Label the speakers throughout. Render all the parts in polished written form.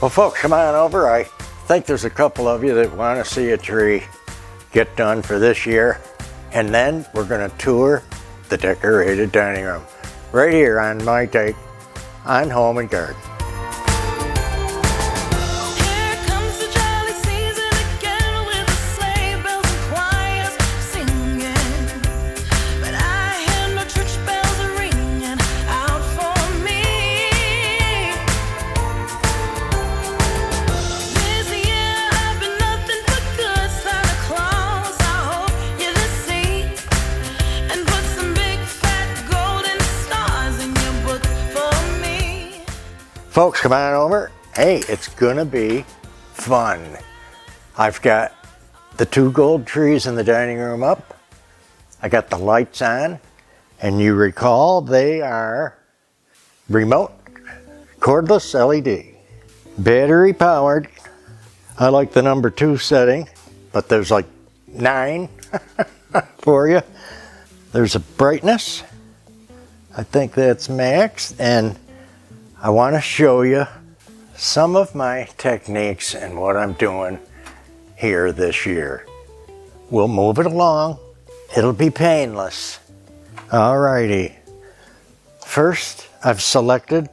Speaker 1: Well, folks, come on over. I think there's a couple of you that want to see a tree get done for this year. And then we're going to tour the decorated dining room right here on my take on Home and Garden. Folks, come on over. Hey, it's gonna be fun. I've got the 2 gold trees in the dining room up. I got the lights on, and you recall they are remote cordless LED, battery powered. I like the number 2 setting, but there's like 9 for you. There's a brightness. I think that's max, and I want to show you some of my techniques and what I'm doing here this year. We'll move it along. It'll be painless. Alrighty. First, I've selected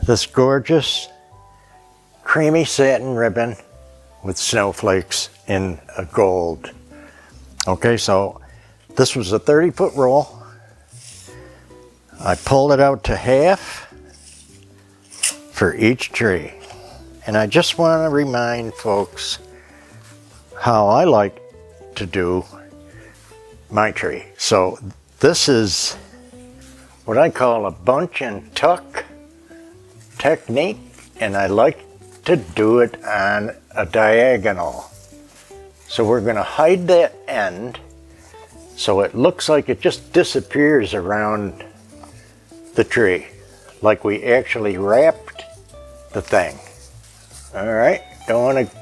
Speaker 1: this gorgeous creamy satin ribbon with snowflakes in a gold. Okay, so this was a 30-foot roll. I pulled it out to half for each tree. And I just want to remind folks how I like to do my tree. So this is what I call a bunch and tuck technique, and I like to do it on a diagonal. So we're going to hide that end so it looks like it just disappears around the tree, like we actually wrapped the thing. All right, don't want to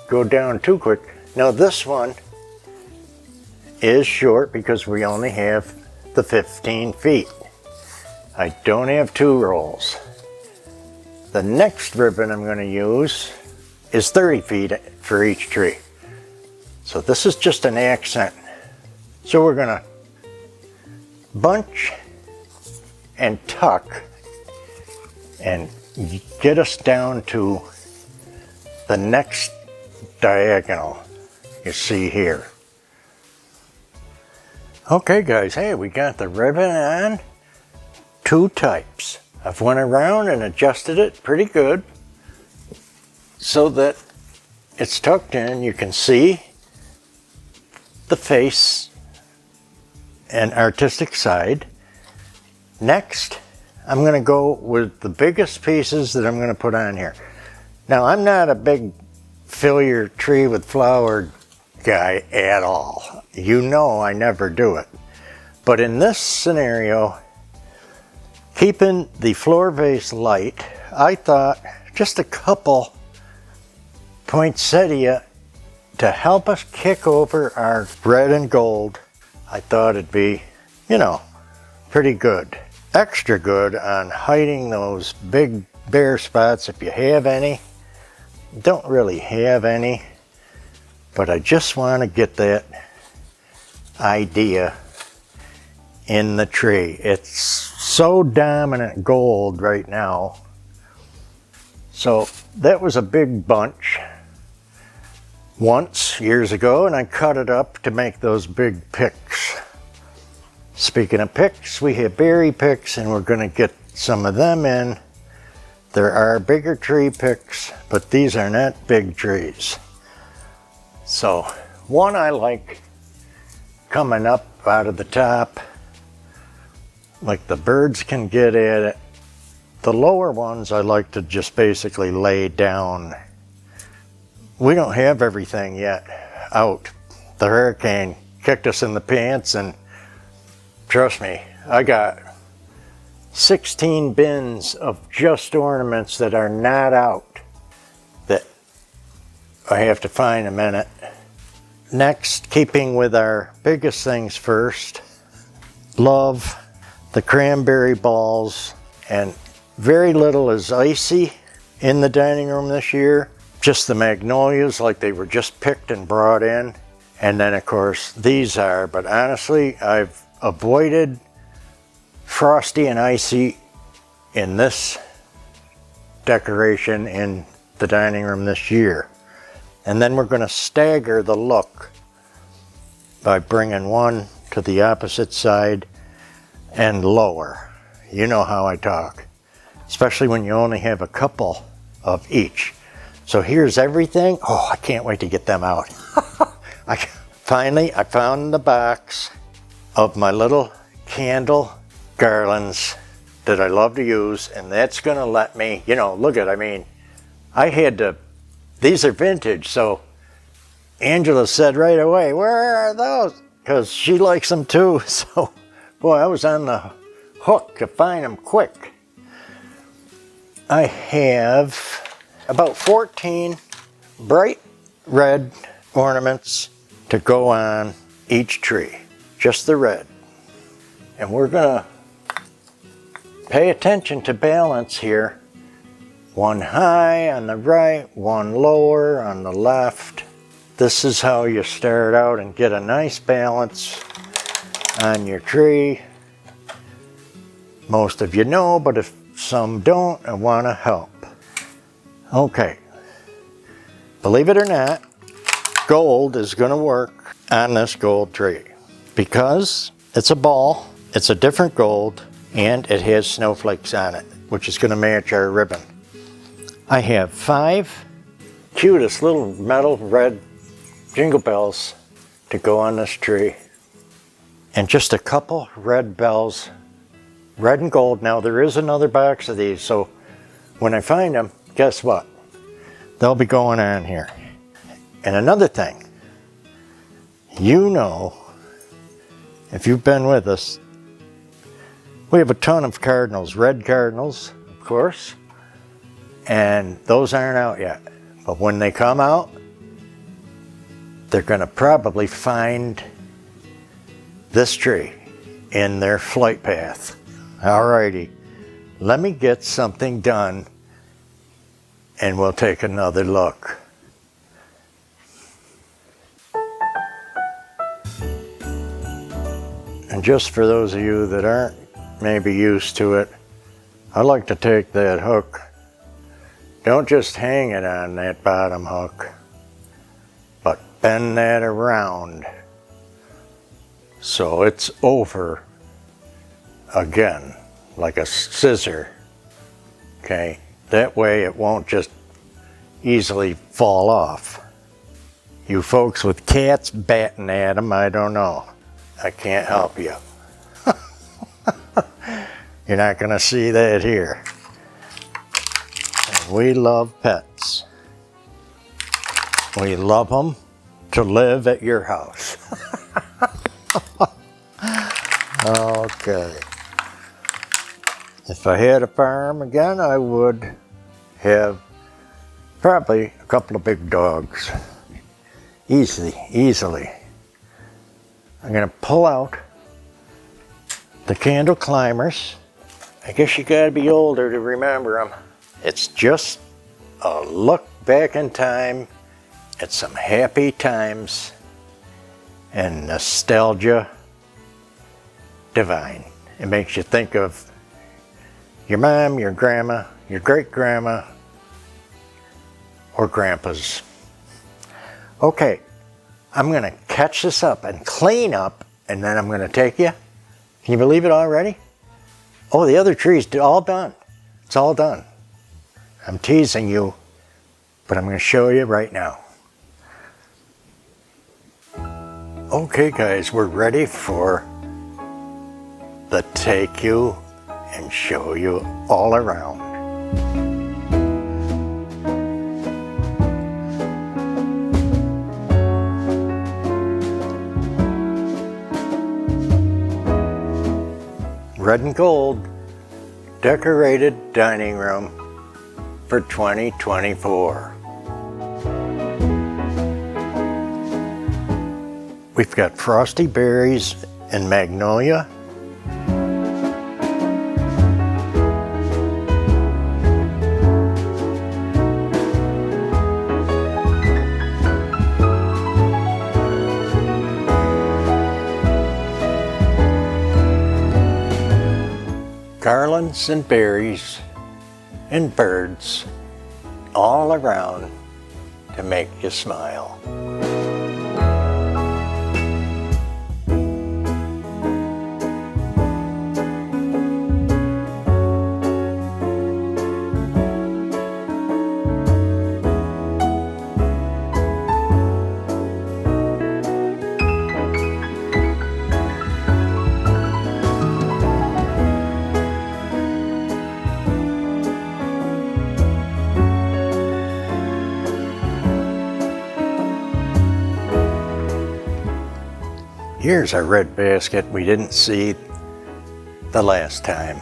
Speaker 1: go down too quick. Now this one is short because we only have the 15 feet. I don't have 2 rolls. The next ribbon I'm going to use is 30 feet for each tree. So this is just an accent. So we're going to bunch and tuck and get us down to the next diagonal you see here. Okay guys, hey, we got the ribbon on 2 types. I've went around and adjusted it pretty good so that it's tucked in. You can see the face and artistic side. Next, I'm going to go with the biggest pieces that I'm going to put on here. Now, I'm not a big fill your tree with flower guy at all. You know I never do it. But in this scenario, keeping the floor vase light, I thought just a couple poinsettia to help us kick over our red and gold. I thought it'd be, you know, pretty good. Extra good on hiding those big bare spots if you have any. Don't really have any, but I just want to get that idea in the tree. It's so dominant gold right now. So that was a big bunch once years ago, and I cut it up to make those big picks. Speaking of picks, we have berry picks, and we're going to get some of them in. There are bigger tree picks, but these are not big trees. So one I like coming up out of the top, like the birds can get at it. The lower ones I like to just basically lay down. We don't have everything yet out. The hurricane kicked us in the pants, and trust me, I got 16 bins of just ornaments that are not out that I have to find a minute. Next, keeping with our biggest things first, love the cranberry balls, and Very little is icy in the dining room this year. Just the magnolias, like they were just picked and brought in. And then of course these are, but honestly I've avoided frosty and icy in this decoration in the dining room this year. And then we're going to stagger the look by bringing one to the opposite side and lower. You know how I talk, especially when you only have a couple of each. So here's everything. Oh, I can't wait to get them out. Finally, I found the box of my little candle garlands that I love to use, and that's gonna let me, you know, look at, I mean, I had to, these are vintage, so Angela said right away, where are those? Because she likes them too, so boy, I was on the hook to find them quick. I have about 14 bright red ornaments to go on each tree, just the red. And we're gonna pay attention to balance here. One high on the right, one lower on the left. This is how you start out and get a nice balance on your tree. Most of you know, but if some don't, I want to help. Okay, believe it or not, gold is going to work on this gold tree because it's a ball, it's a different gold, and it has snowflakes on it, which is going to match our ribbon. I have 5 cutest little metal red jingle bells to go on this tree, and just a couple red bells, red and gold. Now there is another box of these, so when I find them, guess what? They'll be going on here. And another thing, you know, if you've been with us, we have a ton of cardinals, red cardinals, of course, and those aren't out yet. But when they come out, they're going to probably find this tree in their flight path. Alrighty, let me get something done and we'll take another look. And just for those of you that aren't maybe used to it, I like to take that hook. Don't just hang it on that bottom hook, but bend that around so it's over again, like a scissor. Okay, that way it won't just easily fall off. You folks with cats batting at them, I don't know. I can't help you. You're not going to see that here. And we love pets. We love them to live at your house. Okay. If I had a farm again, I would have probably a couple of big dogs. Easily. I'm going to pull out the candle climbers. I guess you got to be older to remember them. It's just a look back in time at some happy times and nostalgia divine. It makes you think of your mom, your grandma, your great-grandma, or grandpa's. Okay, I'm going to catch this up and clean up, and then I'm going to take you. Can you believe it already? Oh, the other tree's all done. It's all done. I'm teasing you, but I'm going to show you right now. Okay, guys, we're ready for the take you and show you all around. Red and gold decorated dining room for 2024. We've got frosty berries and magnolia. garlands and berries and birds all around to make you smile. Here's our red basket we didn't see the last time.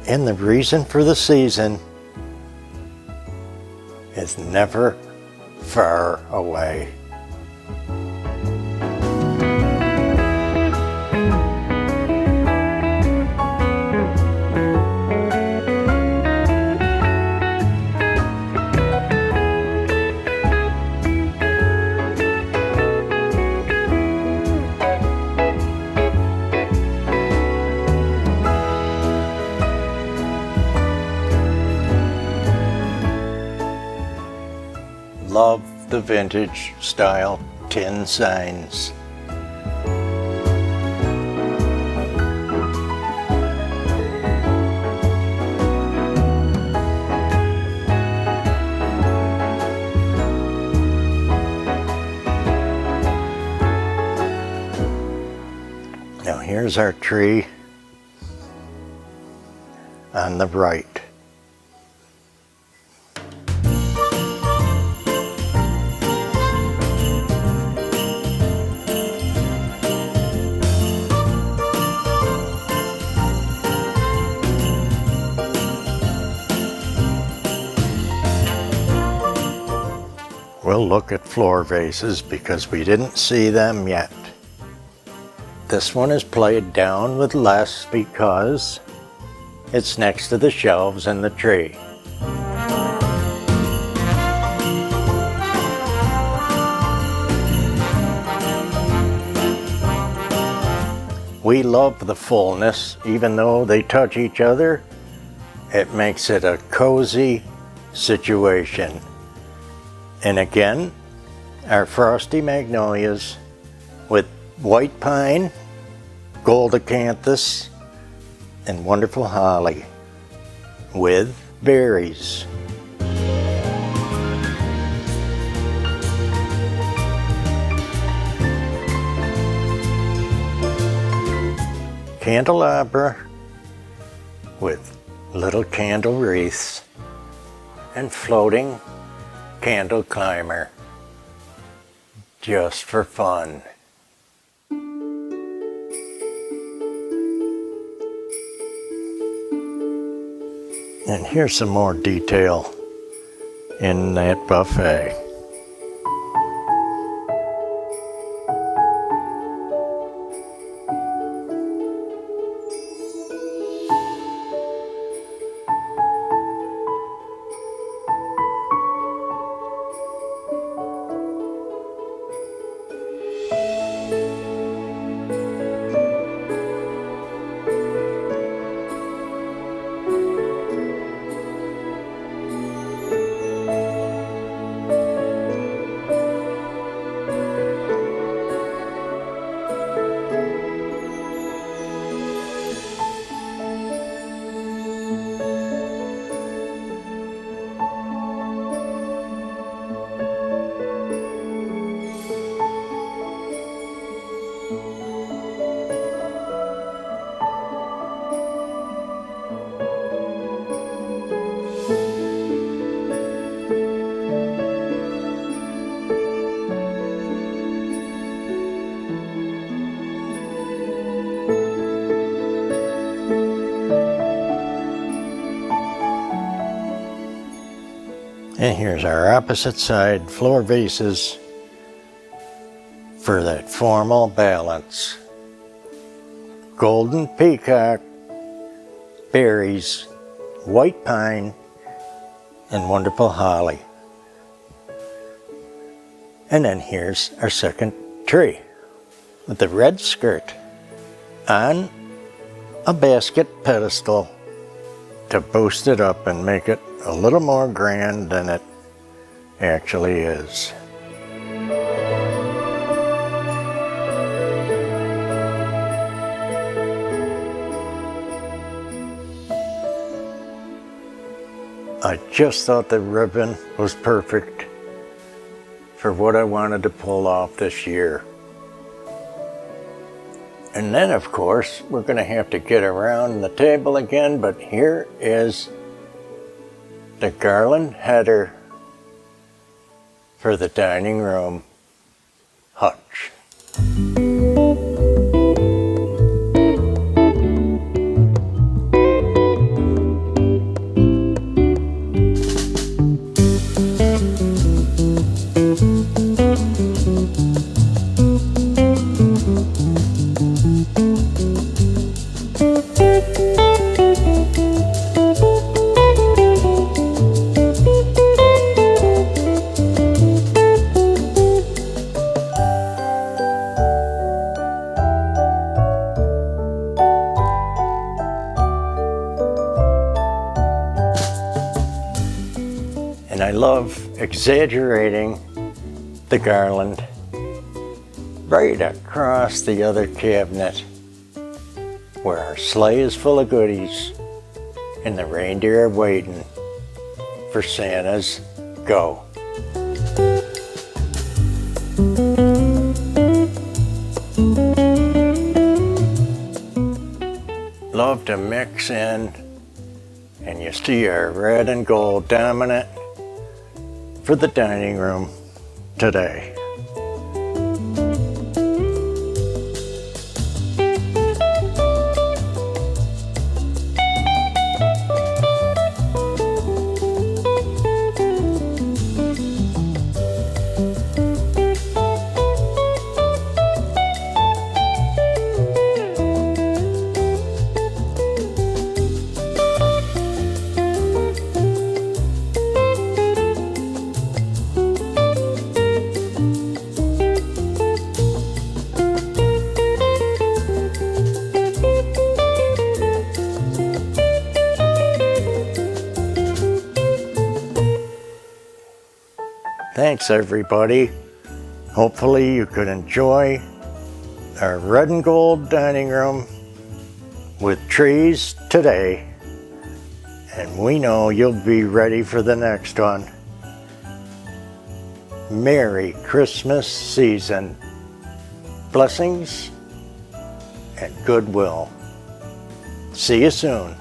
Speaker 1: And the reason for the season is never far away. Love the vintage style tin signs. Now here's our tree on the right. We'll look at floor vases because we didn't see them yet. This one is played down with less because it's next to the shelves in the tree. We love the fullness, even though they touch each other. It makes it a cozy situation. And again, our frosty magnolias with white pine, gold acanthus, and wonderful holly with berries. Candelabra with little candle wreaths and floating candle climber, just for fun. And here's some more detail in that buffet. And here's our opposite side floor vases for that formal balance. Golden peacock, berries, white pine, and wonderful holly. And then here's our second tree with the red skirt on a basket pedestal to boost it up and make it a little more grand than it actually is. I just thought the ribbon was perfect for what I wanted to pull off this year. And then, of course, we're going to have to get around the table again, but here is the garland header for the dining room hutch. And I love exaggerating the garland right across the other cabinet where our sleigh is full of goodies and the reindeer are waiting for Santa's go. Love to mix in, and you see our red and gold dominant for the dining room today. Thanks everybody. Hopefully you could enjoy our red and gold dining room with trees today. And we know you'll be ready for the next one. Merry Christmas season. Blessings and goodwill. See you soon.